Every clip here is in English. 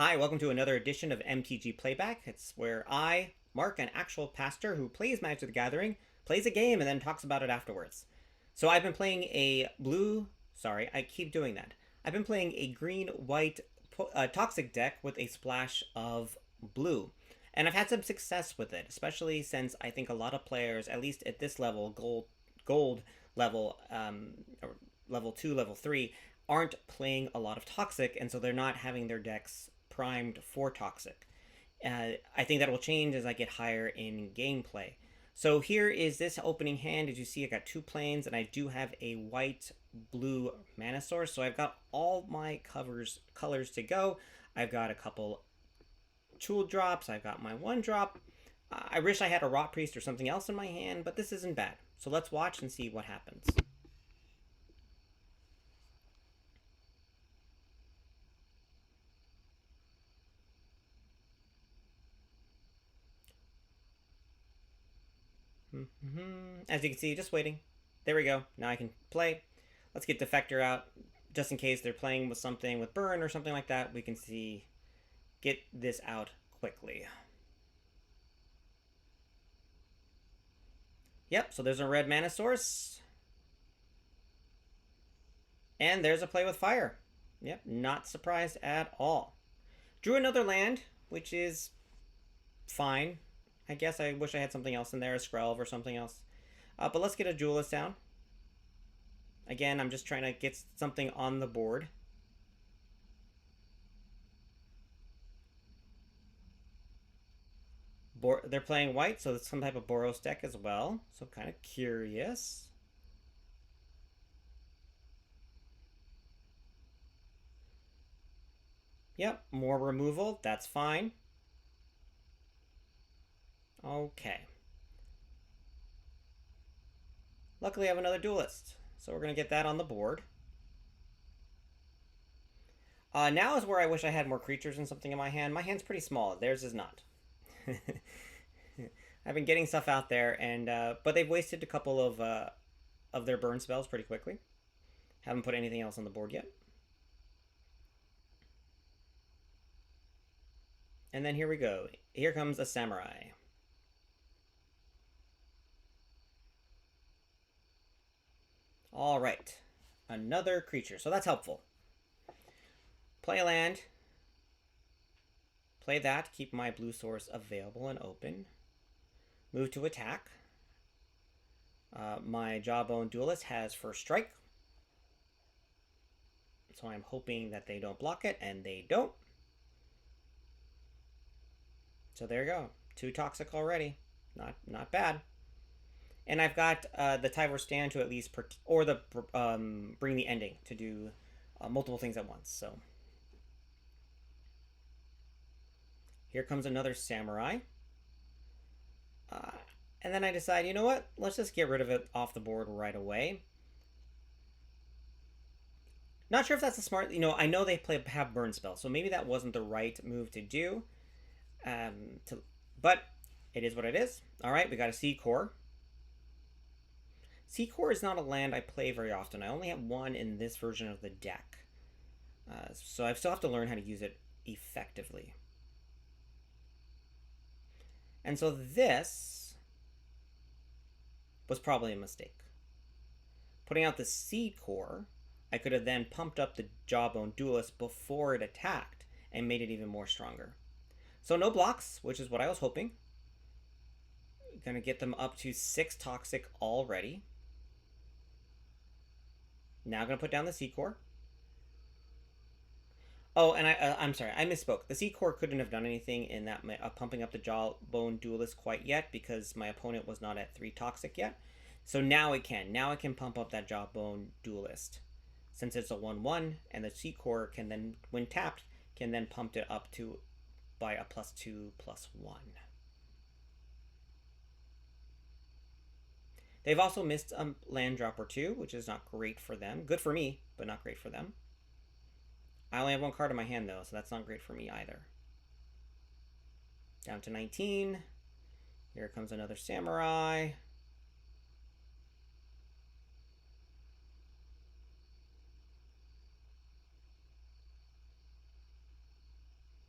Hi, welcome to another edition of MTG Playback. It's where I, Mark, an actual pastor who plays Magic the Gathering, plays a game and then talks about it afterwards. So I've been playing a blue. Sorry, I keep doing that. I've been playing a green-white toxic deck with a splash of blue. And I've had some success with it, especially since I think a lot of players, at least at this level, gold level, or level 2, level 3, aren't playing a lot of toxic, and so they're not having their decks primed for toxic. I think that will change as I get higher in gameplay. So here is this opening hand. As you see, I got two planes, and I do have a white-blue mana source. So I've got all my colors to go. I've got a couple tool drops. I've got my one drop. I wish I had a Rot Priest or something else in my hand, but this isn't bad. So let's watch and see what happens. As you can see, just waiting. There we go. Now I can play. Let's get Defector out, just in case they're playing with something with burn or something like that. We can see, get this out quickly. Yep, so there's a red mana source. And there's a play with fire. Yep, not surprised at all. Drew another land, which is fine. I guess I wish I had something else in there, a Skrelv or something else. But let's get a Duelist down. Again, I'm just trying to get something on the board. They're playing white, so it's some type of Boros deck as well. So kind of curious. Yep, more removal. That's fine. Okay. Luckily, I have another Duelist. So we're going to get that on the board. Now is where I wish I had more creatures and something in my hand. My hand's pretty small. Theirs is not. I've been getting stuff out there, and but they've wasted a couple of their burn spells pretty quickly. Haven't put anything else on the board yet. And then here we go. Here comes a Samurai. All right, another creature. So that's helpful. Play a land. Play that. Keep my blue source available and open. Move to attack. My Jawbone Duelist has first strike. So I'm hoping that they don't block it, and they don't. So there you go. 2 toxic already. Not bad. And I've got the Tyvor Stand to at least, or the Bring the Ending to do multiple things at once. So here comes another Samurai. And then I decide, you know what? Let's just get rid of it off the board right away. Not sure if that's a smart... I know they have burn spells, so maybe that wasn't the right move to do. But it is what it is. All right, we got a Sea Core. Sea Core is not a land I play very often. I only have one in this version of the deck. So I still have to learn how to use it effectively. And so this was probably a mistake. Putting out the Sea Core, I could have then pumped up the Jawbone Duelist before it attacked and made it even more stronger. So no blocks, which is what I was hoping. Gonna get them up to 6 toxic already. Now gonna put down the Sea Core. Oh, and I'm sorry, I misspoke. The Sea Core couldn't have done anything in that pumping up the Jawbone Duelist quite yet because my opponent was not at 3 toxic yet. So now it can. Now it can pump up that Jawbone Duelist. Since it's a 1/1, and the Sea Core can then, when tapped, can then pump it up to by a +2/+1. They've also missed a land drop or 2, which is not great for them. Good for me, but not great for them. I only have 1 card in my hand, though, so that's not great for me either. Down to 19. Here comes another Samurai.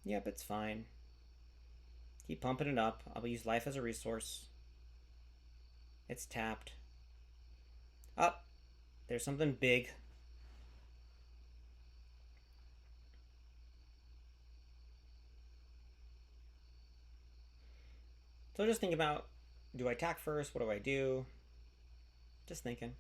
Yep, it's fine. Keep pumping it up. I'll use life as a resource. It's tapped. Up. There's something big. So just think about, do I attack first? What do I do? Just thinking.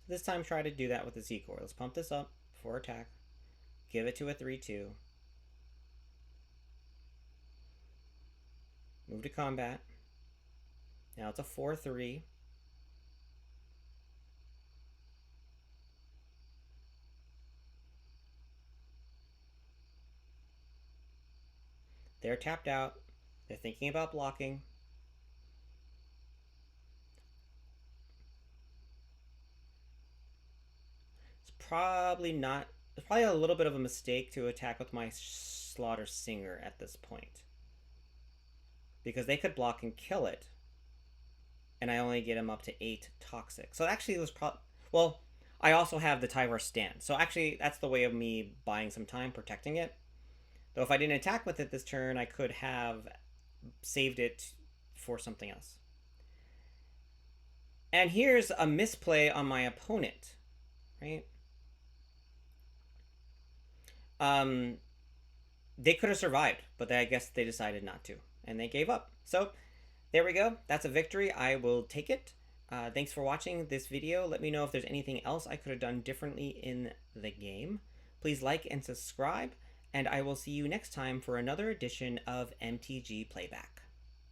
This time try to do that with the Z-Core. Let's pump this up for attack. Give it to a 3-2. Move to combat. Now it's a 4-3. They're tapped out. They're thinking about blocking. It's probably not... It's probably a little bit of a mistake to attack with my Slaughter Singer at this point. Because they could block and kill it. And I only get him up to 8 toxic. So actually it was probably... Well, I also have the Tyvar stand. So actually that's the way of me buying some time, protecting it. Though if I didn't attack with it this turn, I could have saved it for something else. And here's a misplay on my opponent, right? They could have survived, but I guess they decided not to, and they gave up. So there we go. That's a victory. I will take it. Thanks for watching this video. Let me know if there's anything else I could have done differently in the game. Please like and subscribe, and I will see you next time for another edition of MTG Playback.